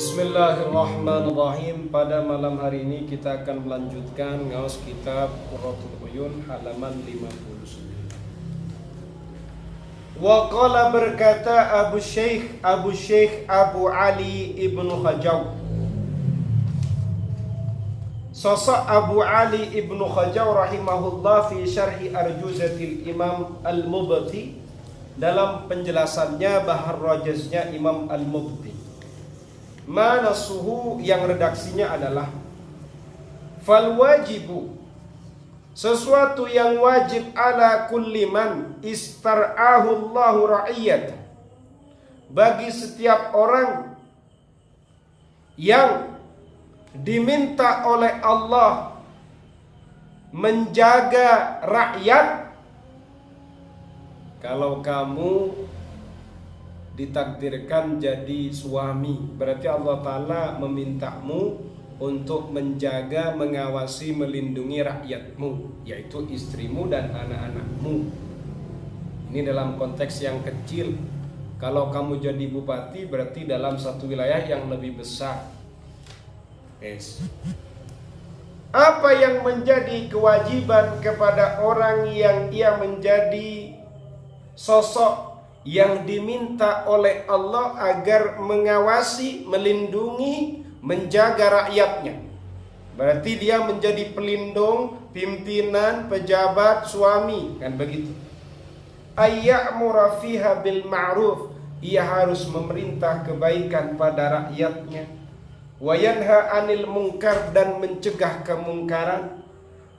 Bismillahirrahmanirrahim. Pada malam hari ini kita akan melanjutkan ngaos kitab Qurratul Uyun halaman 59. Wa qala berkata Abu Syekh Abu Ali ibnu Khajaw. Sosok Abu Ali ibnu Khajaw rahimahullah fi syarhi Arjuzatil Imam Al-Mubti, dalam penjelasannya Bahar Rajaznya Imam Al-Mubti. Mana suhu yang redaksinya adalah fal wajibu, sesuatu yang wajib ala kulli man istar'ahu Allahu ra'iyat, bagi setiap orang yang diminta oleh Allah menjaga rakyat. Kalau kamu ditakdirkan jadi suami, berarti Allah Ta'ala memintamu untuk menjaga, mengawasi, melindungi rakyatmu, yaitu istrimu dan anak-anakmu. Ini dalam konteks yang kecil. Kalau kamu jadi bupati, berarti dalam satu wilayah yang lebih besar. Yes. Apa yang menjadi kewajiban kepada orang yang ia menjadi sosok yang diminta oleh Allah agar mengawasi, melindungi, menjaga rakyatnya? Berarti dia menjadi pelindung, pimpinan, pejabat, suami, kan begitu. Ayya'mura fiha bil ma'ruf, ia harus memerintah kebaikan pada rakyatnya. Wa yanha 'anil munkar, dan mencegah kemungkaran.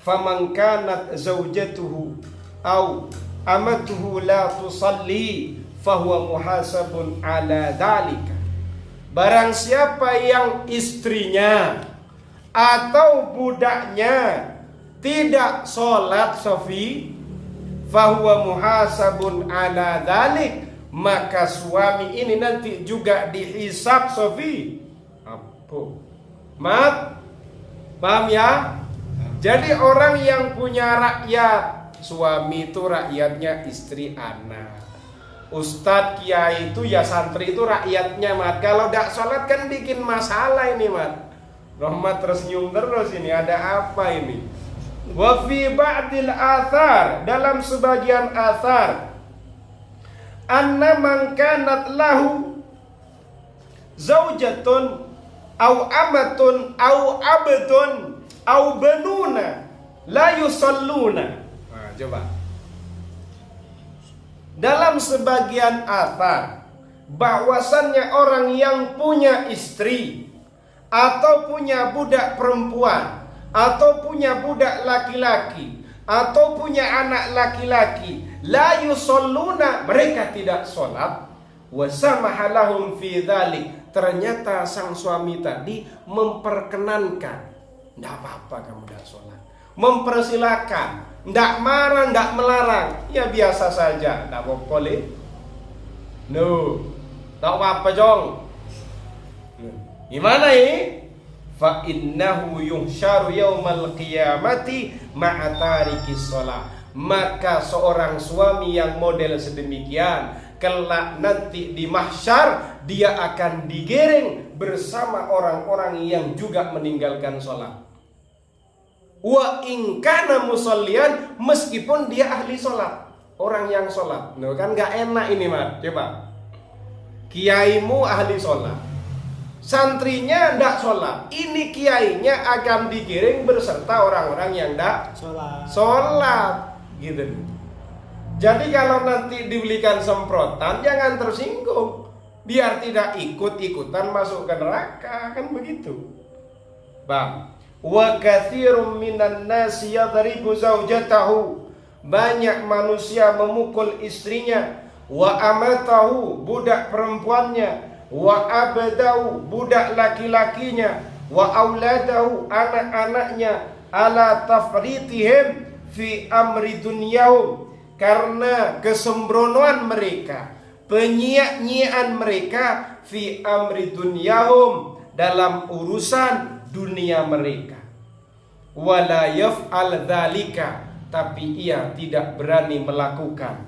Faman kanat zaujatuhu au amatuhu la tusalli fahuwa muhasabun ala dzalika. Barang siapa yang istrinya atau budaknya tidak sholat Sofi, fahuwa muhasabun ala dzalik, maka suami ini nanti juga dihisab Sofi. Apa? Maaf, paham ya? Jadi orang yang punya rakyat, suami itu rakyatnya istri, anak. Ustadz, kiai itu ya santri itu rakyatnya, mat. Kalau tidak sholat kan bikin masalah ini, mat. Rahmat tersenyum terus ini, ada apa ini? Wa fi ba'dil athar, dalam sebagian athar, anna man kanat lahu zaujatun au amatun au abdun au banuna la yusalluna. Coba. Dalam sebagian athar, bahwasannya orang yang punya istri atau punya budak perempuan atau punya budak laki-laki atau punya anak laki-laki, la yusalluna, mereka tidak sholat. Wa samaha lahum fi dzalik, ternyata sang suami tadi memperkenankan, enggak apa-apa kamu tidak sholat, mempersilahkan, tidak marah, tidak melarang, ya biasa saja, tidak boleh. No, tak apa jong. Gimana ini? Fa innahu yuhsyaru yaumal qiyamati ma'a tariki shalah. Maka seorang suami yang model sedemikian, kelak nanti di mahsyar dia akan digiring bersama orang-orang yang juga meninggalkan sholat. Wa in kana musallian, meskipun dia ahli sholat, orang yang sholat. Nah, kan gak enak ini, mat. Coba, kiaimu ahli sholat, santrinya ndak sholat, ini kiainya akan digiring berserta orang-orang yang ndak sholat, gitu. Jadi kalau nanti dibelikan semprotan, jangan tersinggung, biar tidak ikut-ikutan masuk ke neraka, kan begitu, bang. Wa katsirum minan nasi yadribu zaujatahu, banyak manusia memukul istrinya. Wa amatahu, budak perempuannya. Wa abdahu, budak laki-lakinya. Wa auladahu, anak-anaknya. Ala tafritihim fi amri dunyahum, karena kesembronoan mereka, penyia-nyiaan mereka, fi amri dunyahum, dalam urusan dunia mereka. Wala yaf'al dzalika, tapi ia tidak berani melakukan,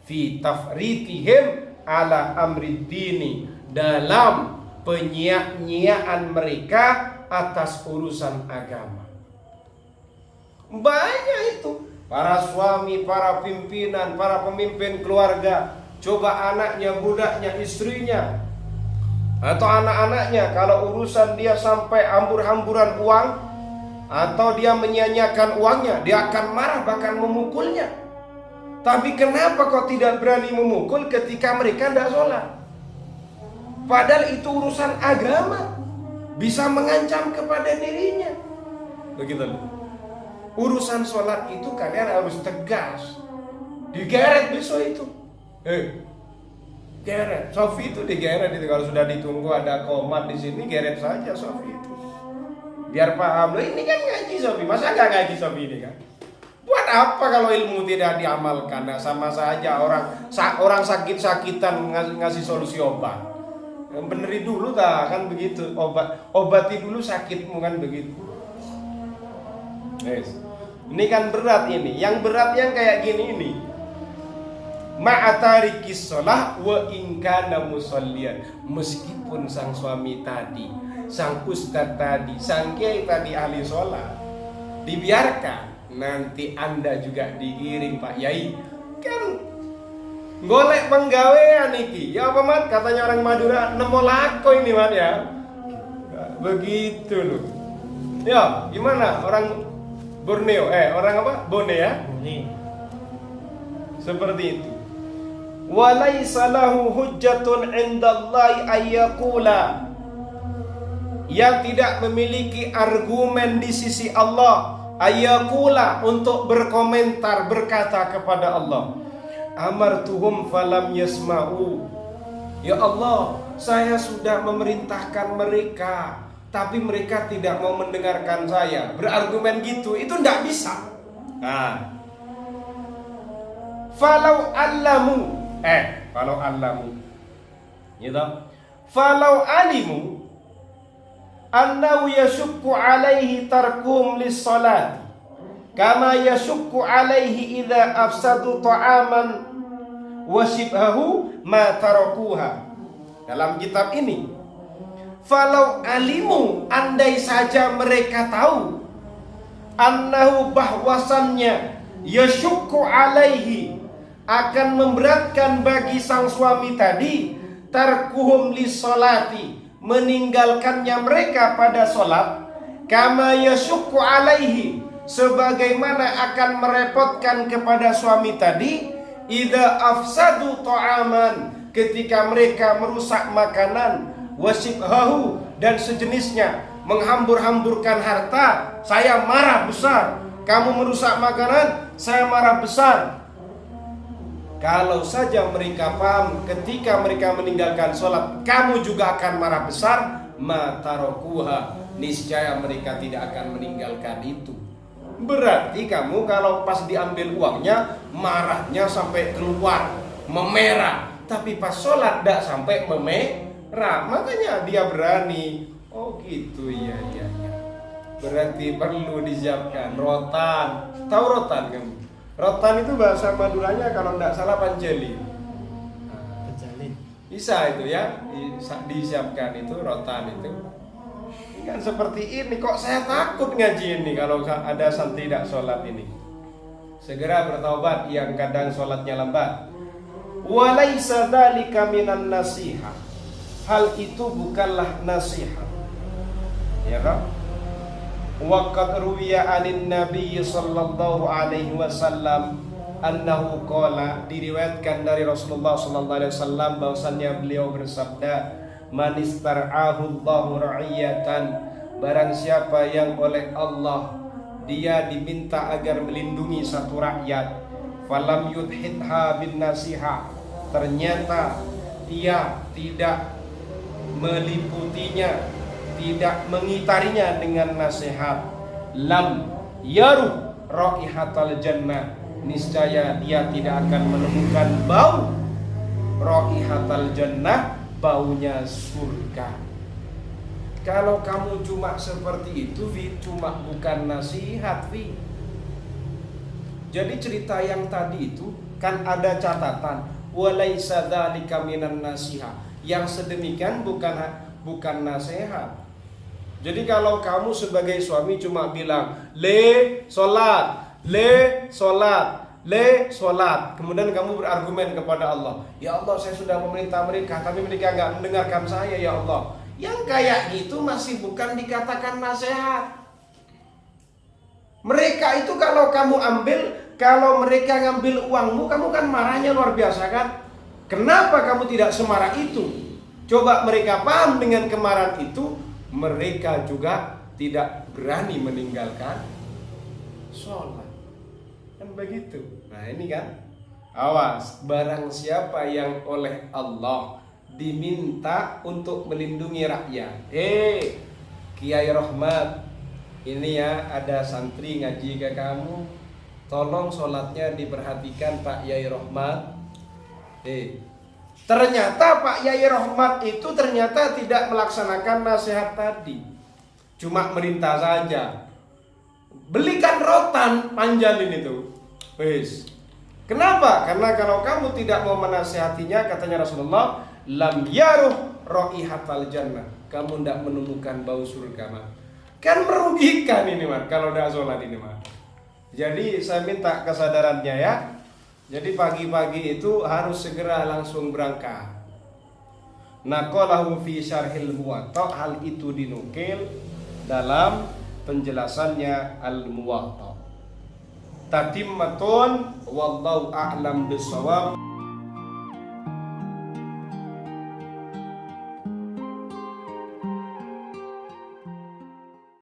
fi tafritihim ala amri dini, dalam penyia-nyiaan mereka atas urusan agama. Banyak itu para suami, para pimpinan, para pemimpin keluarga. Coba anaknya, budaknya, istrinya, atau anak-anaknya, kalau urusan dia sampai hambur-hamburan uang, atau dia menyia-nyiakan uangnya, dia akan marah, bahkan memukulnya. Tapi kenapa kok tidak berani memukul ketika mereka tidak sholat? Padahal itu urusan agama, bisa mengancam kepada dirinya. Begitu loh. Urusan sholat itu kalian harus tegas. Digeret besok itu. Geret. Sofi itu digeret itu, kalau sudah ditunggu ada komat di sini, geret saja Sofi itu. Biar paham. Loh, ini kan ngaji Sofi, masa nggak ngaji Sofi ini kan? Buat apa kalau ilmu tidak diamalkan? Nah, sama saja orang sakit-sakitan ngasih solusi obat. Beneri dulu dah, kan begitu. Obati dulu sakitmu, kan begitu. Yes. Ini kan berat ini. Yang berat yang kayak gini ini. Ma'atarikis sholah wa inkana musallian. Meskipun sang suami tadi, sang ustadz tadi, sang kiai tadi ahli sholat, dibiarkan, nanti Anda juga digiring Pak Yai. Kan golek penggawean iki. Ya apa Mat? Katanya orang Madura, nemo lako ini Mat ya. Begitu loh. Ya, gimana orang Borneo? Orang apa? Bone ya? Bone. Seperti itu. Walaysa lahu hujjatun 'indallahi ayyaqula. Yang tidak memiliki argumen di sisi Allah, ayyaqula, untuk berkomentar, berkata kepada Allah, amartuhum falam yasma'u. Ya Allah, saya sudah memerintahkan mereka, tapi mereka tidak mau mendengarkan saya. Berargumen gitu, itu tidak bisa. Nah, falau allamu, gitu. Falau alimu annahu yashukku alaihi tarkum lis-salati kama yashukku alaihi idza afsadu ta'aman wa shibhahu ma tarakuha. Dalam kitab ini, falau alimu, andai saja mereka tahu, annahu, bahwasannya, yashukku alaihi, akan memberatkan bagi sang suami tadi, tarkuhum lis-salati, meninggalkannya mereka pada solat, kama yashukku alaihi, sebagaimana akan merepotkan kepada suami tadi, idza afsadu ta'aman, ketika mereka merusak makanan, wasibhahu, dan sejenisnya, menghambur-hamburkan harta, saya marah besar. Kamu merusak makanan, saya marah besar. Kalau saja mereka paham, ketika mereka meninggalkan sholat, kamu juga akan marah besar, matarokuha, niscaya mereka tidak akan meninggalkan itu. Berarti kamu kalau pas diambil uangnya, marahnya sampai keluar, memerah. Tapi pas sholat tidak sampai memerah. Makanya dia berani. Oh gitu, iya. Berarti perlu disiapkan rotan. Tahu rotan kamu? Rotan itu bahasa Maduranya kalau tidak salah panceli. Panceli. Bisa itu ya, disiapkan itu rotan itu. Ini kan seperti ini, kok saya takut ngaji ini kalau ada santri tidak sholat ini. Segera bertaubat yang kadang sholatnya lambat. Walaysa dzalika minan nasiha. Hal itu bukanlah nasihat. Ya kan? Waqad ruwiya 'anin Nabi sallallahu alaihi wasallam annahu qala, diriwayatkan dari Rasulullah sallallahu alaihi wasallam bahwasannya beliau bersabda, man istar'ahu Allahu ra'iyatan, barang siapa yang oleh Allah dia diminta agar melindungi satu rakyat, falam yudhidha bin nasiha, ternyata dia tidak meliputinya, tidak mengitarinya dengan nasihat, lam yaru raihatal jannah, niscaya dia tidak akan menemukan bau raihatal jannah, baunya surga. Kalau kamu cuma seperti itu, cuma bukan nasihat, Jadi cerita yang tadi itu kan ada catatan, walaisa dzalika minan nasiha. Yang sedemikian bukan nasihat. Jadi kalau kamu sebagai suami cuma bilang le sholat, kemudian kamu berargumen kepada Allah, ya Allah saya sudah memerintah mereka tapi mereka nggak mendengarkan saya ya Allah, yang kayak gitu masih bukan dikatakan nasihat. Mereka itu kalau kamu ambil, kalau mereka ngambil uangmu, kamu kan marahnya luar biasa kan? Kenapa kamu tidak semarah itu? Coba mereka paham dengan kemarahan itu, mereka juga tidak berani meninggalkan sholat. Kan begitu. Nah ini kan, awas, barang siapa yang oleh Allah diminta untuk melindungi rakyat. Kiai Rahmat, ini ya ada santri ngaji ke kamu, tolong sholatnya diperhatikan Pak Yai Rahmat. Ternyata Pak Yai Rahmat itu ternyata tidak melaksanakan nasihat tadi, cuma merintah saja. Belikan rotan panjalin itu. Kenapa? Karena kalau kamu tidak mau menasihatinya, katanya Rasulullah, lam yaruh raihatal jannah, kamu tidak menemukan bau surga, Mat. Kan merugikan ini, Mat, kalau tidak sholat ini, Mat. Jadi saya minta kesadarannya ya. Jadi pagi-pagi itu harus segera langsung berangkat. Naqalahu fi syarhil muwatta, hal itu dinukil dalam penjelasannya al-muwatta. Tatimmatun wallahu a'lam bissawab.